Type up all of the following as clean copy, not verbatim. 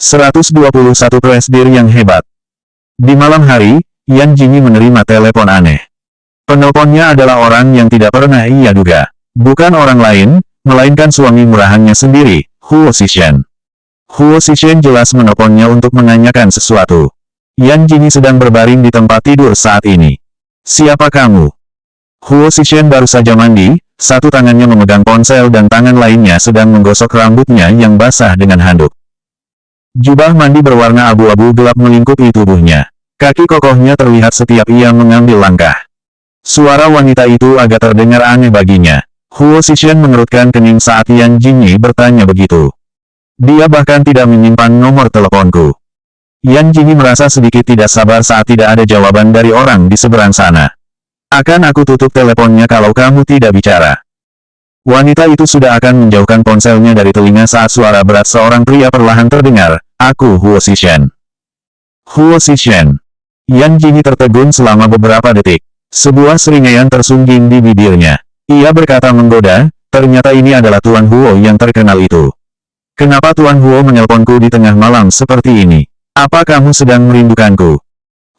121 presdir yang hebat. Di malam hari, Yan Jingyi menerima telepon aneh. Penelponnya adalah orang yang tidak pernah ia duga. Bukan orang lain, melainkan suami murahannya sendiri, Huo Zishen. Huo Zishen jelas menelponnya untuk menanyakan sesuatu. Yan Jingyi sedang berbaring di tempat tidur saat ini. Siapa kamu? Huo Zishen baru saja mandi, satu tangannya memegang ponsel dan tangan lainnya sedang menggosok rambutnya yang basah dengan handuk. Jubah mandi berwarna abu-abu gelap melingkupi tubuhnya. Kaki kokohnya terlihat setiap ia mengambil langkah. Suara wanita itu agak terdengar aneh baginya. Huo Zishen mengerutkan kening saat Yan Jingyi bertanya begitu. Dia bahkan tidak menyimpan nomor teleponku. Yan Jingyi merasa sedikit tidak sabar saat tidak ada jawaban dari orang di seberang sana. Akan aku tutup teleponnya kalau kamu tidak bicara. Wanita itu sudah akan menjauhkan ponselnya dari telinga saat suara berat seorang pria perlahan terdengar. Aku Huo Zishen. Huo Zishen. Yan Jingyi tertegun selama beberapa detik. Sebuah seringaian tersungging di bibirnya. Ia berkata menggoda, ternyata ini adalah Tuan Huo yang terkenal itu. Kenapa Tuan Huo menelponku di tengah malam seperti ini? Apa kamu sedang merindukanku?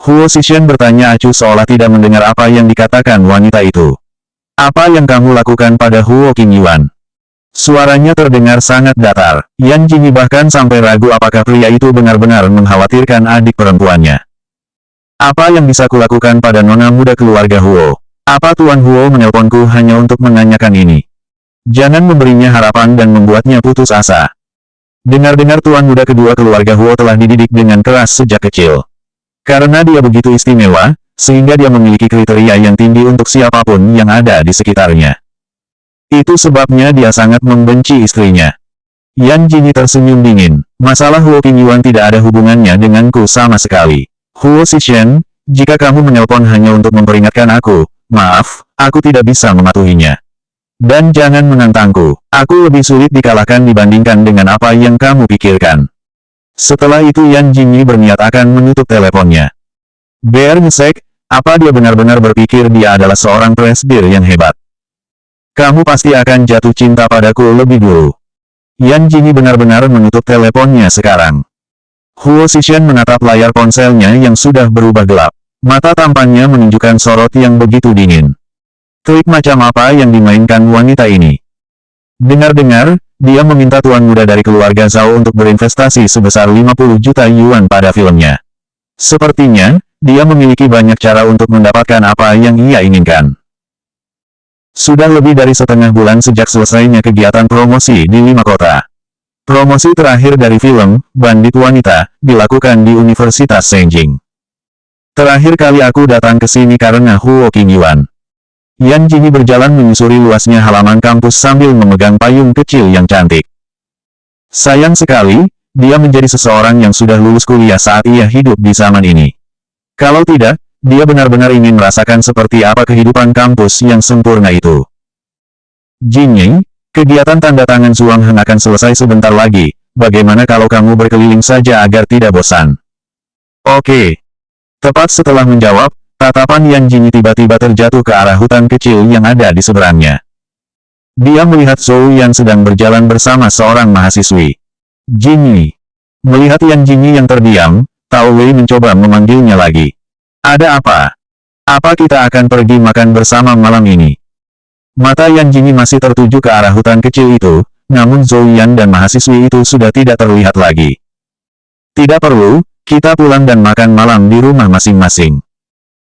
Huo Zishen bertanya acuh seolah tidak mendengar apa yang dikatakan wanita itu. Apa yang kamu lakukan pada Huo Qingyuan? Suaranya terdengar sangat datar. Yan Jingyi bahkan sampai ragu apakah pria itu benar-benar mengkhawatirkan adik perempuannya. Apa yang bisa kulakukan pada nona muda keluarga Huo? Apa Tuan Huo menelponku hanya untuk menanyakan ini? Jangan memberinya harapan dan membuatnya putus asa. Dengar-dengar Tuan muda kedua keluarga Huo telah dididik dengan keras sejak kecil. Karena dia begitu istimewa, sehingga dia memiliki kriteria yang tinggi untuk siapapun yang ada di sekitarnya. Itu sebabnya dia sangat membenci istrinya. Yan Jingyi tersenyum dingin. Masalah Huo Qingyuan tidak ada hubungannya denganku sama sekali. Huo Zishen, jika kamu menelpon hanya untuk memperingatkan aku, maaf, aku tidak bisa mematuhinya. Dan jangan menantangku, aku lebih sulit dikalahkan dibandingkan dengan apa yang kamu pikirkan. Setelah itu Yan Jingyi berniat akan menutup teleponnya. Bear ngesek, apa dia benar-benar berpikir dia adalah seorang presdir yang hebat? Kamu pasti akan jatuh cinta padaku lebih dulu. Yan Jingyi benar-benar menutup teleponnya sekarang. Huo Zishen menatap layar ponselnya yang sudah berubah gelap. Mata tampannya menunjukkan sorot yang begitu dingin. Trik macam apa yang dimainkan wanita ini? Dengar-dengar, dia meminta tuan muda dari keluarga Zhao untuk berinvestasi sebesar 50 juta yuan pada filmnya. Sepertinya, dia memiliki banyak cara untuk mendapatkan apa yang ia inginkan. Sudah lebih dari setengah bulan sejak selesainya kegiatan promosi di 5 kota. Promosi terakhir dari film, Bandit Wanita, dilakukan di Universitas Senjing. Terakhir kali aku datang ke sini karena Huo Qingyuan. Yan Jingyi berjalan menyusuri luasnya halaman kampus sambil memegang payung kecil yang cantik. Sayang sekali, dia menjadi seseorang yang sudah lulus kuliah saat ia hidup di zaman ini. Kalau tidak, dia benar-benar ingin merasakan seperti apa kehidupan kampus yang sempurna itu. Jingyi, kegiatan tanda tangan Zhuang Heng akan selesai sebentar lagi. Bagaimana kalau kamu berkeliling saja agar tidak bosan? Oke. Tepat setelah menjawab, tatapan Yan Jingyi tiba-tiba terjatuh ke arah hutan kecil yang ada di seberangnya. Dia melihat Zhou Yan sedang berjalan bersama seorang mahasiswi. Jingyi. Melihat Yan Jingyi yang terdiam, Tao Wei mencoba memanggilnya lagi. Ada apa? Apa kita akan pergi makan bersama malam ini? Mata Yan Jingyi masih tertuju ke arah hutan kecil itu, namun Zhou Yan dan mahasiswi itu sudah tidak terlihat lagi. Tidak perlu, kita pulang dan makan malam di rumah masing-masing.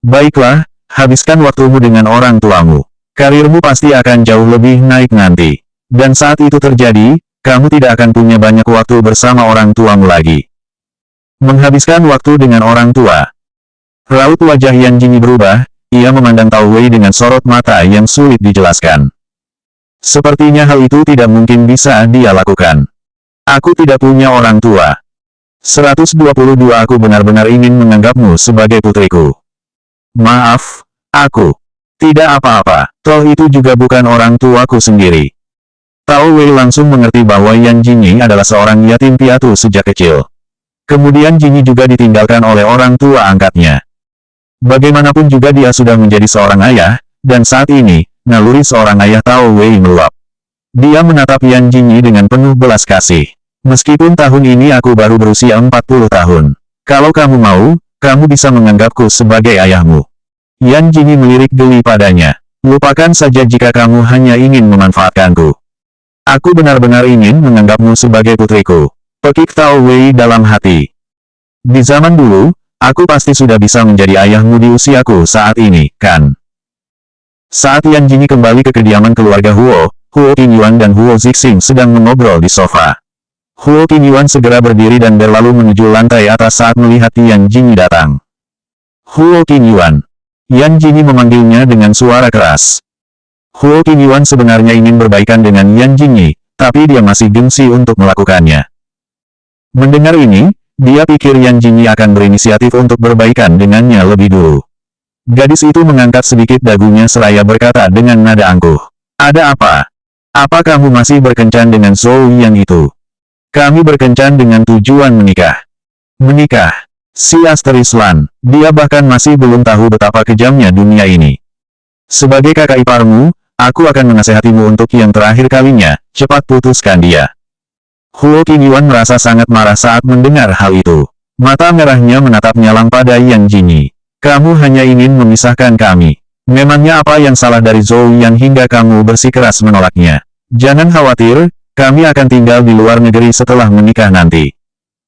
Baiklah, habiskan waktumu dengan orang tuamu. Karirmu pasti akan jauh lebih naik nanti. Dan saat itu terjadi, kamu tidak akan punya banyak waktu bersama orang tuamu lagi. Menghabiskan waktu dengan orang tua. Raut wajah Yan Jingyi berubah, ia memandang Tao Wei dengan sorot mata yang sulit dijelaskan. Sepertinya hal itu tidak mungkin bisa dia lakukan. Aku tidak punya orang tua. 122 Aku benar-benar ingin menganggapmu sebagai putriku. Maaf, aku tidak apa-apa, toh itu juga bukan orang tuaku sendiri. Tao Wei langsung mengerti bahwa Yan Jingyi adalah seorang yatim piatu sejak kecil. Kemudian Jingyi juga ditinggalkan oleh orang tua angkatnya. Bagaimanapun juga dia sudah menjadi seorang ayah, dan saat ini, naluri seorang ayah Tao Wei meluap. Dia menatap Yan Jingyi dengan penuh belas kasih. Meskipun tahun ini aku baru berusia 40 tahun. Kalau kamu mau, kamu bisa menganggapku sebagai ayahmu. Yan Jingyi melirik geli padanya. Lupakan saja jika kamu hanya ingin memanfaatkanku. Aku benar-benar ingin menganggapmu sebagai putriku. Pekik Tao Wei dalam hati. Di zaman dulu, aku pasti sudah bisa menjadi ayahmu di usiaku saat ini, kan? Saat Yan Jingyi kembali ke kediaman keluarga Huo, Huo Qingyuan dan Huo Zixing sedang mengobrol di sofa. Huo Qingyuan segera berdiri dan berlalu menuju lantai atas saat melihat Yan Jingyi datang. Huo Qingyuan. Yan Jingyi memanggilnya dengan suara keras. Huo Qingyuan sebenarnya ingin berbaikan dengan Yan Jingyi, tapi dia masih gengsi untuk melakukannya. Mendengar ini, dia pikir Yan Jingyi akan berinisiatif untuk berbaikan dengannya lebih dulu. Gadis itu mengangkat sedikit dagunya seraya berkata dengan nada angkuh. Ada apa? Apa kamu masih berkencan dengan Zhou Yan itu? Kami berkencan dengan tujuan menikah. Menikah? Si Asteris Lan, dia bahkan masih belum tahu betapa kejamnya dunia ini. Sebagai kakak iparmu, aku akan menasehatimu untuk yang terakhir kalinya, cepat putuskan dia. Huo Qingyuan merasa sangat marah saat mendengar hal itu. Mata merahnya menatap nyalang pada Yan Jingyi. Kamu hanya ingin memisahkan kami. Memangnya apa yang salah dari Zhou Yan hingga kamu bersikeras menolaknya? Jangan khawatir, kami akan tinggal di luar negeri setelah menikah nanti.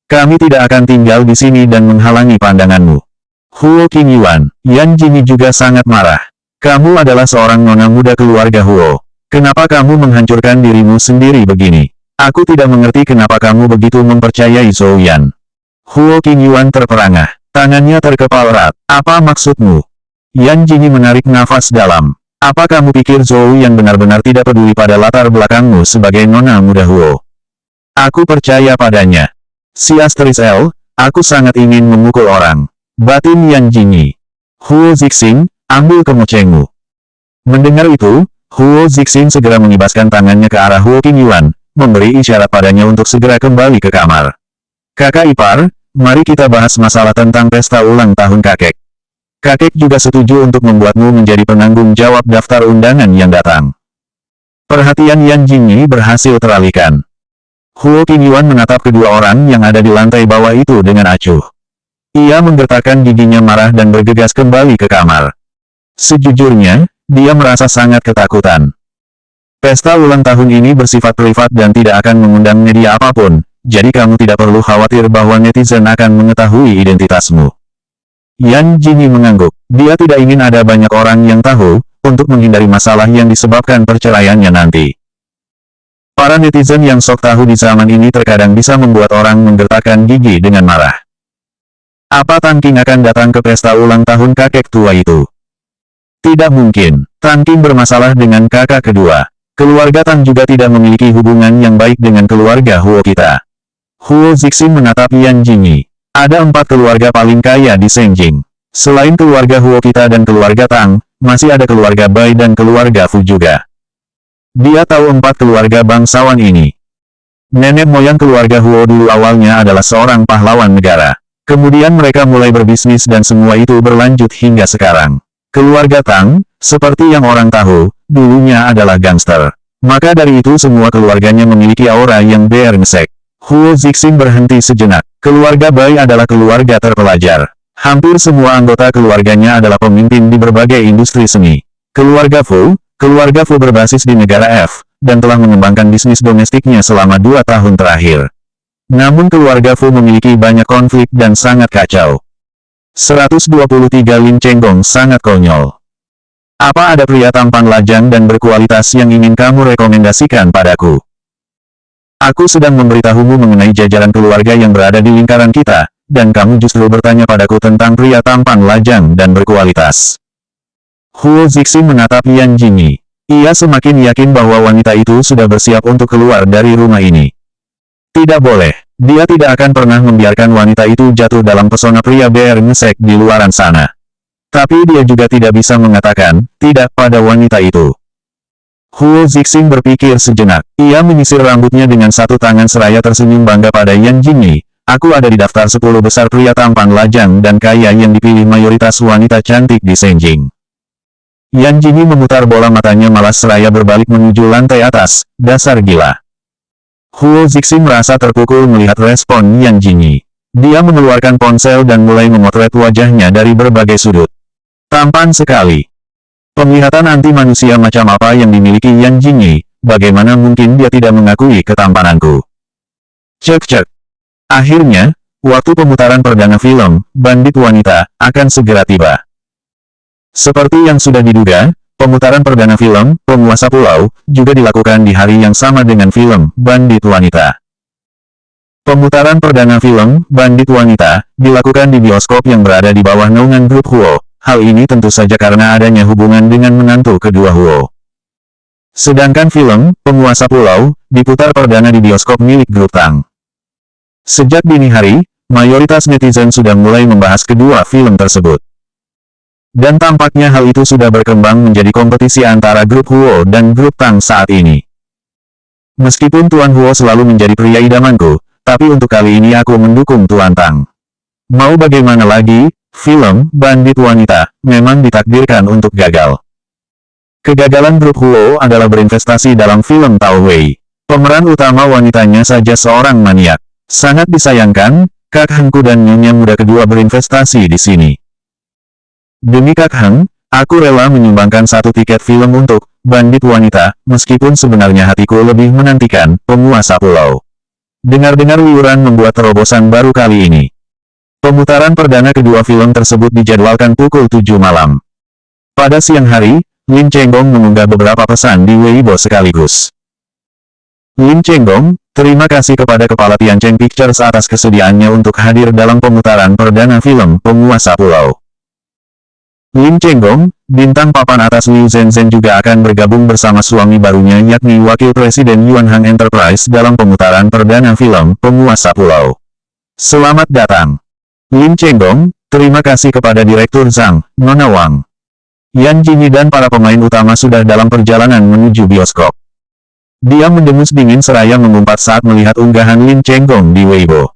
Kami tidak akan tinggal di sini dan menghalangi pandanganmu. Huo Qingyuan, Yan Jingyi juga sangat marah. Kamu adalah seorang nona muda keluarga Huo. Kenapa kamu menghancurkan dirimu sendiri begini? Aku tidak mengerti kenapa kamu begitu mempercayai Zhou Yan. Huo Qingyuan terperangah. Tangannya terkepal erat. Apa maksudmu? Yan Jingyi menarik nafas dalam. Apa kamu pikir Zhou Yan benar-benar tidak peduli pada latar belakangmu sebagai nona muda Huo? Aku percaya padanya. Si Asteris L, aku sangat ingin memukul orang. Batin Yan Jingyi. Huo Zixing, ambil kemocengmu. Mendengar itu, Huo Zixing segera mengibaskan tangannya ke arah Huo Qingyuan, memberi isyarat padanya untuk segera kembali ke kamar. Kakak ipar, mari kita bahas masalah tentang pesta ulang tahun kakek. Kakek juga setuju untuk membuatmu menjadi penanggung jawab daftar undangan yang datang. Perhatian Yan Jingyi berhasil teralihkan. Huo Qingyuan menatap kedua orang yang ada di lantai bawah itu dengan acuh. Ia menggertakkan giginya marah dan bergegas kembali ke kamar. Sejujurnya, dia merasa sangat ketakutan. Pesta ulang tahun ini bersifat privat dan tidak akan mengundang media apapun, jadi kamu tidak perlu khawatir bahwa netizen akan mengetahui identitasmu. Yan Jingyi mengangguk. Dia tidak ingin ada banyak orang yang tahu, untuk menghindari masalah yang disebabkan perceraiannya nanti. Para netizen yang sok tahu di zaman ini terkadang bisa membuat orang menggertakkan gigi dengan marah. Apa Tan Qing akan datang ke pesta ulang tahun kakek tua itu? Tidak mungkin. Tan Qing bermasalah dengan kakak kedua. Keluarga Tan juga tidak memiliki hubungan yang baik dengan keluarga Huo kita. Huo Zixing menatap Yan Jingyi. Ada 4 keluarga paling kaya di Senjing. Selain keluarga Huo kita dan keluarga Tang, masih ada keluarga Bai dan keluarga Fu juga. Dia tahu 4 keluarga bangsawan ini. Nenek moyang keluarga Huo dulu awalnya adalah seorang pahlawan negara. Kemudian mereka mulai berbisnis dan semua itu berlanjut hingga sekarang. Keluarga Tang, seperti yang orang tahu, dulunya adalah gangster. Maka dari itu semua keluarganya memiliki aura yang brengsek. Huo Zixing berhenti sejenak. Keluarga Bai adalah keluarga terpelajar. Hampir semua anggota keluarganya adalah pemimpin di berbagai industri seni. Keluarga Fu berbasis di negara F, dan telah mengembangkan bisnis domestiknya selama 2 tahun terakhir. Namun keluarga Fu memiliki banyak konflik dan sangat kacau. 123 Lin Chenggong sangat konyol. Apa ada pria tampan lajang dan berkualitas yang ingin kamu rekomendasikan padaku? Aku sedang memberitahumu mengenai jajaran keluarga yang berada di lingkaran kita, dan kamu justru bertanya padaku tentang pria tampan lajang dan berkualitas. Huo Zixing menatap Yan Jingyi. Ia semakin yakin bahwa wanita itu sudah bersiap untuk keluar dari rumah ini. Tidak boleh. Dia tidak akan pernah membiarkan wanita itu jatuh dalam pesona pria brengsek di luaran sana. Tapi dia juga tidak bisa mengatakan tidak pada wanita itu. Huo Zixing berpikir sejenak. Ia menyisir rambutnya dengan satu tangan seraya tersenyum bangga pada Yan Jingyi. Aku ada di daftar 10 besar pria tampan lajang dan kaya yang dipilih mayoritas wanita cantik di Senjing. Yan Jingyi memutar bola matanya malas seraya berbalik menuju lantai atas. Dasar gila. Huo Zixing merasa terpukul melihat respon Yan Jingyi. Dia mengeluarkan ponsel dan mulai memotret wajahnya dari berbagai sudut. Tampan sekali. Penglihatan anti manusia macam apa yang dimiliki Yan Jingyi, bagaimana mungkin dia tidak mengakui ketampananku. Cek-cek. Akhirnya, waktu pemutaran perdana film, Bandit Wanita, akan segera tiba. Seperti yang sudah diduga, pemutaran perdana film, Penguasa Pulau, juga dilakukan di hari yang sama dengan film, Bandit Wanita. Pemutaran perdana film, Bandit Wanita, dilakukan di bioskop yang berada di bawah naungan grup Huo. Hal ini tentu saja karena adanya hubungan dengan menantu kedua Huo. Sedangkan film, Penguasa Pulau, diputar perdana di bioskop milik grup Tang. Sejak dini hari, mayoritas netizen sudah mulai membahas kedua film tersebut. Dan tampaknya hal itu sudah berkembang menjadi kompetisi antara grup Huo dan grup Tang saat ini. Meskipun Tuan Huo selalu menjadi pria idamanku, tapi untuk kali ini aku mendukung Tuan Tang. Mau bagaimana lagi, film Bandit Wanita memang ditakdirkan untuk gagal. Kegagalan grup Huo adalah berinvestasi dalam film Tao Wei. Pemeran utama wanitanya saja seorang maniak. Sangat disayangkan, Kak Hengku dan nyonya muda kedua berinvestasi di sini. Demi Kak Heng, aku rela menyumbangkan satu tiket film untuk Bandit Wanita, meskipun sebenarnya hatiku lebih menantikan Penguasa Pulau. Dengar-dengar liuran membuat terobosan baru kali ini. Pemutaran perdana kedua film tersebut dijadwalkan pukul 7 malam. Pada siang hari, Lin Chenggong mengunggah beberapa pesan di Weibo sekaligus. Lin Chenggong, terima kasih kepada Kepala Tiancheng Pictures atas kesediaannya untuk hadir dalam pemutaran perdana film Penguasa Pulau. Lin Chenggong, bintang papan atas Liu Zhenzhen juga akan bergabung bersama suami barunya yakni Wakil Presiden Yuan Hang Enterprise dalam pemutaran perdana film Penguasa Pulau. Selamat datang. Lin Chenggong, terima kasih kepada Direktur Zhang, Nona Wang. Yan Jingyi dan para pemain utama sudah dalam perjalanan menuju bioskop. Dia mendengus dingin seraya mengumpat saat melihat unggahan Lin Chenggong di Weibo.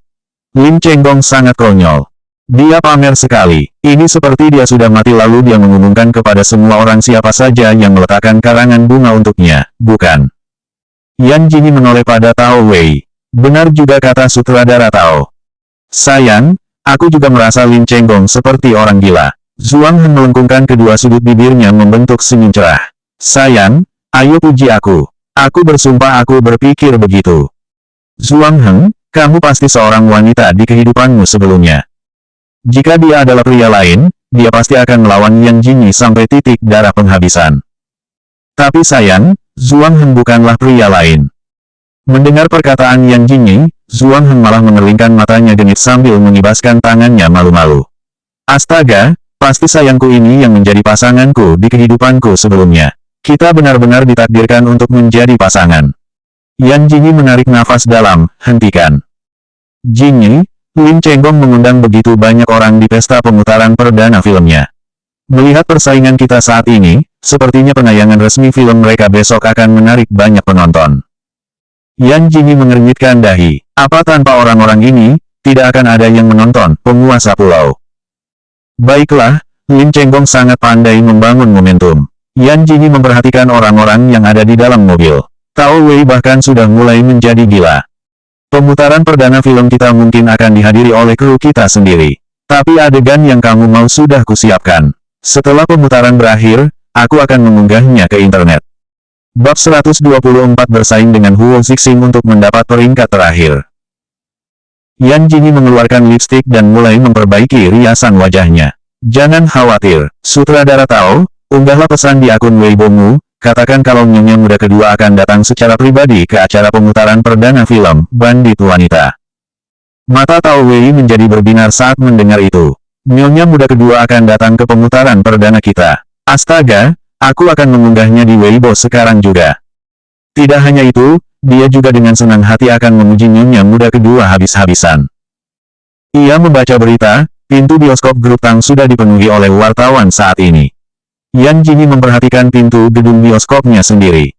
Lin Chenggong sangat konyol. Dia pamer sekali. Ini seperti dia sudah mati lalu dia mengumumkan kepada semua orang siapa saja yang meletakkan karangan bunga untuknya, bukan? Yan Jingyi menoleh pada Tao Wei. Benar juga kata sutradara Tao. Sayang, aku juga merasa Lin Chenggong seperti orang gila. Zhuang Heng melengkungkan kedua sudut bibirnya membentuk senyum cerah. Sayang, ayo puji aku. Aku bersumpah aku berpikir begitu. Zhuang Heng, kamu pasti seorang wanita di kehidupanmu sebelumnya. Jika dia adalah pria lain, dia pasti akan melawan Yan Jingyi sampai titik darah penghabisan. Tapi sayang, Zhuang Heng bukanlah pria lain. Mendengar perkataan Yan Jingyi, Zhuang Heng malah mengerlingkan matanya genit sambil mengibaskan tangannya malu-malu. Astaga, pasti sayangku ini yang menjadi pasanganku di kehidupanku sebelumnya. Kita benar-benar ditakdirkan untuk menjadi pasangan. Yan Jingyi menarik nafas dalam, hentikan. Jingyi, Lin Chenggong mengundang begitu banyak orang di pesta pemutaran perdana filmnya. Melihat persaingan kita saat ini, sepertinya penayangan resmi film mereka besok akan menarik banyak penonton. Yan Jingyi mengernyitkan dahi. Apa tanpa orang-orang ini, tidak akan ada yang menonton Penguasa Pulau. Baiklah, Lin Chenggong sangat pandai membangun momentum. Yan Jingyi memperhatikan orang-orang yang ada di dalam mobil. Tao Wei bahkan sudah mulai menjadi gila. Pemutaran perdana film kita mungkin akan dihadiri oleh kru kita sendiri. Tapi adegan yang kamu mau sudah kusiapkan. Setelah pemutaran berakhir, aku akan mengunggahnya ke internet. Bab 124 bersaing dengan Huo Zixing untuk mendapat peringkat terakhir. Yan Jingyi mengeluarkan lipstik dan mulai memperbaiki riasan wajahnya. Jangan khawatir, sutradara Tao, unggahlah pesan di akun Weibo-mu. Katakan kalau nyonya muda kedua akan datang secara pribadi ke acara pemutaran perdana film, Bandit Wanita. Mata Tao Wei menjadi berbinar saat mendengar itu. Nyonya muda kedua akan datang ke pemutaran perdana kita. Astaga, aku akan mengunggahnya di Weibo sekarang juga. Tidak hanya itu, dia juga dengan senang hati akan memuji nyonya muda kedua habis-habisan. Ia membaca berita, pintu bioskop grup Tang sudah dipenuhi oleh wartawan saat ini. Yan Jingyi memperhatikan pintu gedung bioskopnya sendiri.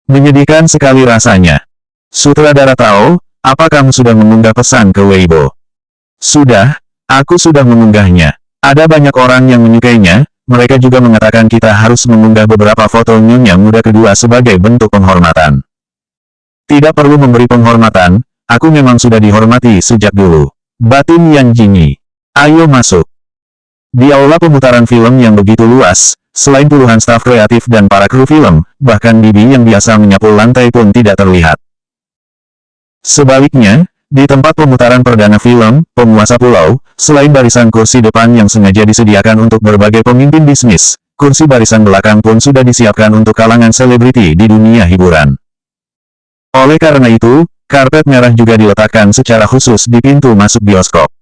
Menyedihkan sekali rasanya. Sutradara Tao, apa kamu sudah mengunggah pesan ke Weibo? Sudah, aku sudah mengunggahnya. Ada banyak orang yang menyukainya, mereka juga mengatakan kita harus mengunggah beberapa foto nyonya muda kedua sebagai bentuk penghormatan. Tidak perlu memberi penghormatan, aku memang sudah dihormati sejak dulu. Batin Yan Jingyi. Ayo masuk. Di aula pemutaran film yang begitu luas, selain puluhan staf kreatif dan para kru film, bahkan Bibi yang biasa menyapu lantai pun tidak terlihat. Sebaliknya, di tempat pemutaran perdana film, Penguasa Pulau, selain barisan kursi depan yang sengaja disediakan untuk berbagai pemimpin bisnis, kursi barisan belakang pun sudah disiapkan untuk kalangan selebriti di dunia hiburan. Oleh karena itu, karpet merah juga diletakkan secara khusus di pintu masuk bioskop.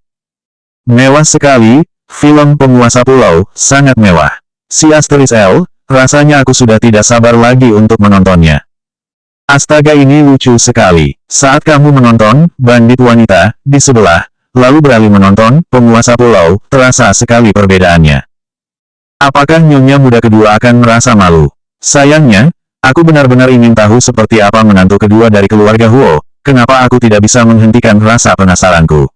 Mewah sekali, film Penguasa Pulau, sangat mewah. Si Asteris L, rasanya aku sudah tidak sabar lagi untuk menontonnya. Astaga, ini lucu sekali. Saat kamu menonton Bandit Wanita di sebelah, lalu beralih menonton Penguasa Pulau, terasa sekali perbedaannya. Apakah nyonya muda kedua akan merasa malu? Sayangnya, aku benar-benar ingin tahu seperti apa menantu kedua dari keluarga Huo. Kenapa aku tidak bisa menghentikan rasa penasaranku?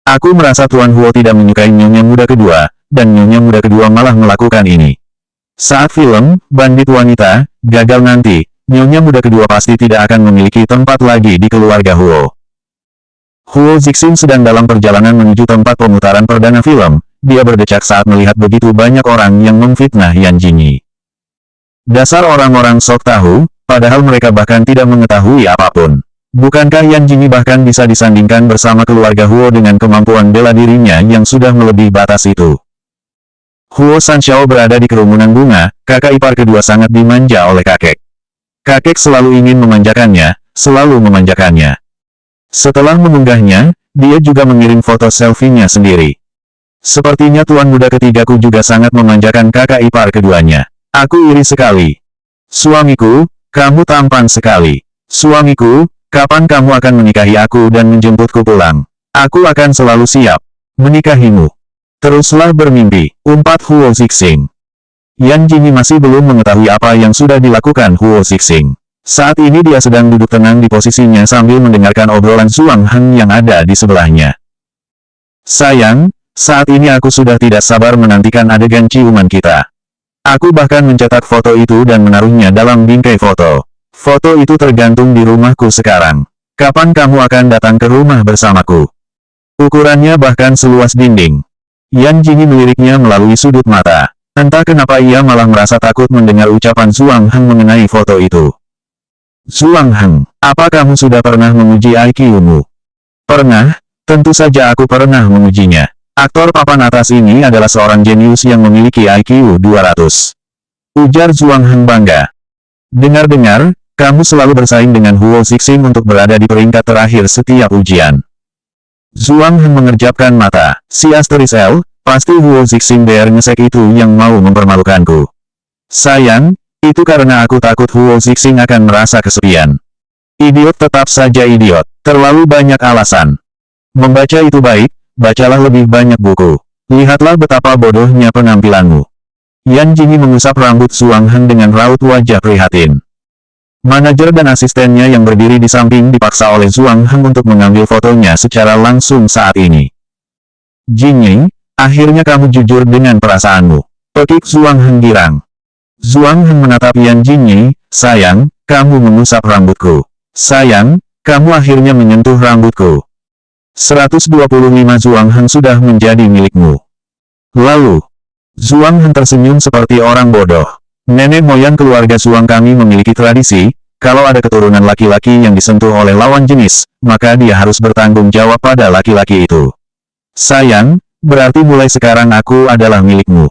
Aku merasa Tuan Huo tidak menyukai nyonya muda kedua, dan nyonya muda kedua malah melakukan ini. Saat film Bandit Wanita gagal nanti, nyonya muda kedua pasti tidak akan memiliki tempat lagi di keluarga Huo. Huo Zixing sedang dalam perjalanan menuju tempat pemutaran perdana film. Dia berdecak saat melihat begitu banyak orang yang memfitnah Yan Jingyi. Dasar orang-orang sok tahu, padahal mereka bahkan tidak mengetahui apapun. Bukankah Yan Jingyi bahkan bisa disandingkan bersama keluarga Huo dengan kemampuan bela dirinya yang sudah melebihi batas itu? Huo Sanxiao berada di kerumunan bunga, kakak ipar kedua sangat dimanja oleh kakek. Kakek selalu ingin memanjakannya, selalu memanjakannya. Setelah mengunggahnya, dia juga mengirim foto selfie-nya sendiri. Sepertinya tuan muda ketigaku juga sangat memanjakan kakak ipar keduanya. Aku iri sekali. Suamiku, kamu tampan sekali. Suamiku, kapan kamu akan menikahi aku dan menjemputku pulang? Aku akan selalu siap menikahimu. Teruslah bermimpi, umpat Huo Zixing. Yan Jingyi masih belum mengetahui apa yang sudah dilakukan Huo Zixing. Saat ini dia sedang duduk tenang di posisinya sambil mendengarkan obrolan Zhuang Heng yang ada di sebelahnya. Sayang, saat ini aku sudah tidak sabar menantikan adegan ciuman kita. Aku bahkan mencetak foto itu dan menaruhnya dalam bingkai foto. Foto itu tergantung di rumahku sekarang. Kapan kamu akan datang ke rumah bersamaku? Ukurannya bahkan seluas dinding. Yan Jingyi meliriknya melalui sudut mata. Entah kenapa ia malah merasa takut mendengar ucapan Zhuang Heng mengenai foto itu. Zhuang Heng, apa kamu sudah pernah menguji IQ-mu? Pernah, tentu saja aku pernah mengujinya. Aktor papan atas ini adalah seorang jenius yang memiliki IQ 200. Ujar Zhuang Heng bangga. Dengar-dengar, kamu selalu bersaing dengan Huo Zixing untuk berada di peringkat terakhir setiap ujian. Zhuang Heng mengerjapkan mata. Si Asteris L, pasti Huo Zixing bear ngesek itu yang mau mempermalukanku. Sayang, itu karena aku takut Huo Zixing akan merasa kesepian. Idiot, tetap saja idiot. Terlalu banyak alasan. Membaca itu baik, bacalah lebih banyak buku. Lihatlah betapa bodohnya penampilanmu. Yan Jingyi mengusap rambut Zhuang Heng dengan raut wajah prihatin. Manajer dan asistennya yang berdiri di samping dipaksa oleh Zhuang Heng untuk mengambil fotonya secara langsung saat ini. Jingyi, akhirnya kamu jujur dengan perasaanmu. Pekik Zhuang Heng girang. Zhuang Heng menatap Yan Jingyi, sayang, kamu mengusap rambutku. Sayang, kamu akhirnya menyentuh rambutku. 125 Zhuang Heng sudah menjadi milikmu. Lalu, Zhuang Heng tersenyum seperti orang bodoh. Nenek moyang keluarga Zhuang kami memiliki tradisi, kalau ada keturunan laki-laki yang disentuh oleh lawan jenis, maka dia harus bertanggung jawab pada laki-laki itu. Sayang, berarti mulai sekarang aku adalah milikmu.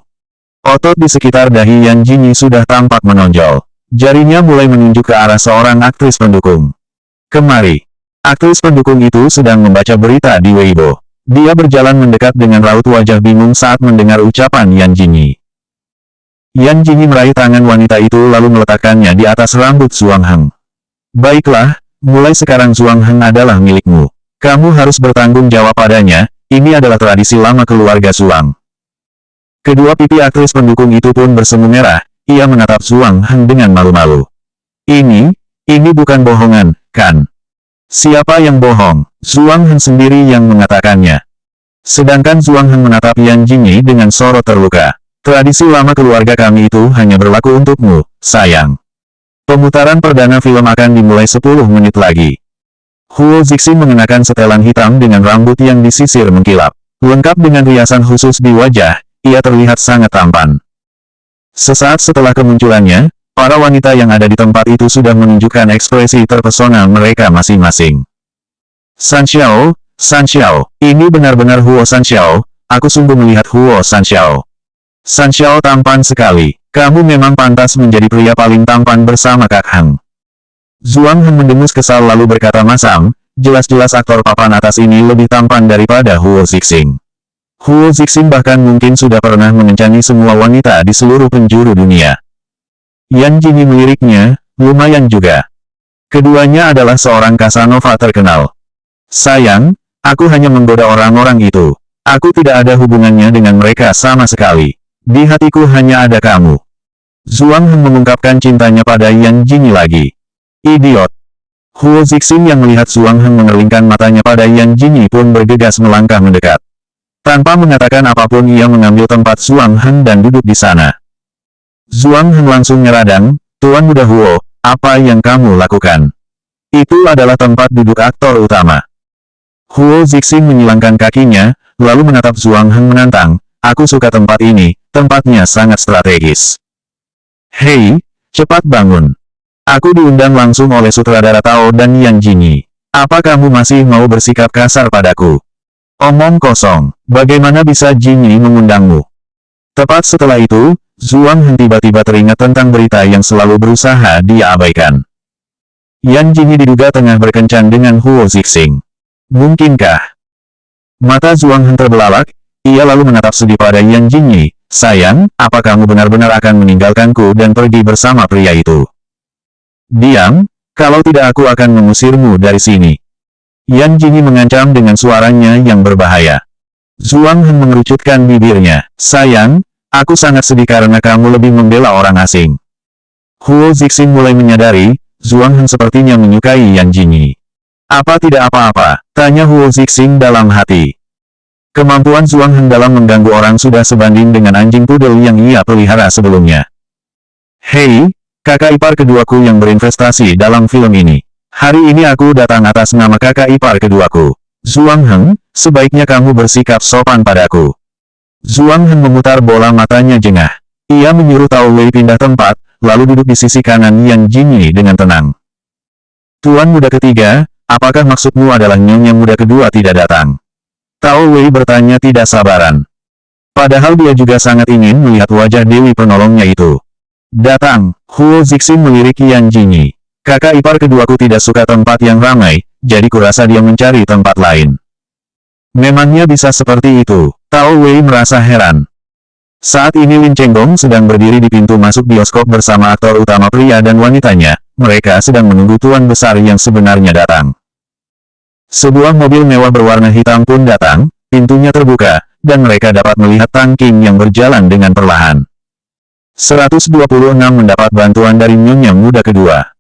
Otot di sekitar dahi Yan Jingyi sudah tampak menonjol. Jarinya mulai menunjuk ke arah seorang aktris pendukung. Kemari. Aktris pendukung itu sedang membaca berita di Weibo. Dia berjalan mendekat dengan raut wajah bingung saat mendengar ucapan Yan Jingyi. Yan Jingyi meraih tangan wanita itu lalu meletakkannya di atas rambut Zhuang Heng. Baiklah, mulai sekarang Zhuang Heng adalah milikmu. Kamu harus bertanggung jawab padanya, ini adalah tradisi lama keluarga Zhuang. Kedua pipi aktris pendukung itu pun bersemu merah, ia menatap Zhuang Heng dengan malu-malu. Ini bukan bohongan, kan? Siapa yang bohong? Zhuang Heng sendiri yang mengatakannya. Sedangkan Zhuang Heng menatap Yan Jingyi dengan sorot terluka. Tradisi lama keluarga kami itu hanya berlaku untukmu, sayang. Pemutaran perdana film akan dimulai 10 menit lagi. Huo Zixing mengenakan setelan hitam dengan rambut yang disisir mengkilap. Lengkap dengan riasan khusus di wajah, ia terlihat sangat tampan. Sesaat setelah kemunculannya, para wanita yang ada di tempat itu sudah menunjukkan ekspresi terpesona mereka masing-masing. Sanxiao, ini benar-benar Huo Sanxiao, aku sungguh melihat Huo Sanxiao. Sanxiao tampan sekali, kamu memang pantas menjadi pria paling tampan bersama Kak Hang. Zhuang Heng mendengus kesal lalu berkata masam, jelas-jelas aktor papan atas ini lebih tampan daripada Huo Zixing. Huo Zixing bahkan mungkin sudah pernah mengencani semua wanita di seluruh penjuru dunia. Yan Jingyi meliriknya, lumayan juga. Keduanya adalah seorang Casanova terkenal. Sayang, aku hanya menggoda orang-orang itu. Aku tidak ada hubungannya dengan mereka sama sekali. Di hatiku hanya ada kamu. Zhuang Heng mengungkapkan cintanya pada Yan Jingyi lagi. Idiot. Huo Zixing yang melihat Zhuang Heng mengerlingkan matanya pada Yan Jingyi pun bergegas melangkah mendekat. Tanpa mengatakan apapun ia mengambil tempat Zhuang Heng dan duduk di sana. Zhuang Heng langsung nyeradang, Tuan Muda Huo, apa yang kamu lakukan? Itu adalah tempat duduk aktor utama. Huo Zixing menyilangkan kakinya, lalu menatap Zhuang Heng menantang, aku suka tempat ini, tempatnya sangat strategis. Hei, cepat bangun. Aku diundang langsung oleh sutradara Tao dan Yan Jingyi. Apa kamu masih mau bersikap kasar padaku? Omong kosong, bagaimana bisa Jingyi mengundangmu? Tepat setelah itu, Zhuang Heng tiba-tiba teringat tentang berita yang selalu berusaha dia abaikan. Yan Jingyi diduga tengah berkencan dengan Huo Zixing. Mungkinkah? Mata Zhuang Heng terbelalak, ia lalu menatap sedih pada Yan Jingyi, sayang, apa kamu benar-benar akan meninggalkanku dan pergi bersama pria itu? Diam, kalau tidak aku akan mengusirmu dari sini. Yan Jingyi mengancam dengan suaranya yang berbahaya. Zhuang Heng mengerucutkan bibirnya, sayang, aku sangat sedih karena kamu lebih membela orang asing. Huo Zixing mulai menyadari, Zhuang Heng sepertinya menyukai Yan Jingyi. Apa tidak apa-apa, tanya Huo Zixing dalam hati. Kemampuan Zhuang Heng dalam mengganggu orang sudah sebanding dengan anjing pudel yang ia pelihara sebelumnya. Hei, kakak ipar keduaku yang berinvestasi dalam film ini. Hari ini aku datang atas nama kakak ipar keduaku. Zhuang Heng, sebaiknya kamu bersikap sopan padaku. Zhuang Heng memutar bola matanya jengah. Ia menyuruh Tao Wei pindah tempat, lalu duduk di sisi kanan Yan Jingyi dengan tenang. Tuan muda ketiga, apakah maksudmu adalah nyonya muda kedua tidak datang? Tao Wei bertanya tidak sabaran. Padahal dia juga sangat ingin melihat wajah Dewi penolongnya itu. Datang, Huo Zixing melirik Yan Jingyi. Kakak ipar keduaku tidak suka tempat yang ramai, jadi kurasa dia mencari tempat lain. Memangnya bisa seperti itu? Tao Wei merasa heran. Saat ini Lin Chenggong sedang berdiri di pintu masuk bioskop bersama aktor utama pria dan wanitanya. Mereka sedang menunggu tuan besar yang sebenarnya datang. Sebuah mobil mewah berwarna hitam pun datang, pintunya terbuka, dan mereka dapat melihat Tang Qing yang berjalan dengan perlahan. 126 mendapat bantuan dari nyonya muda kedua.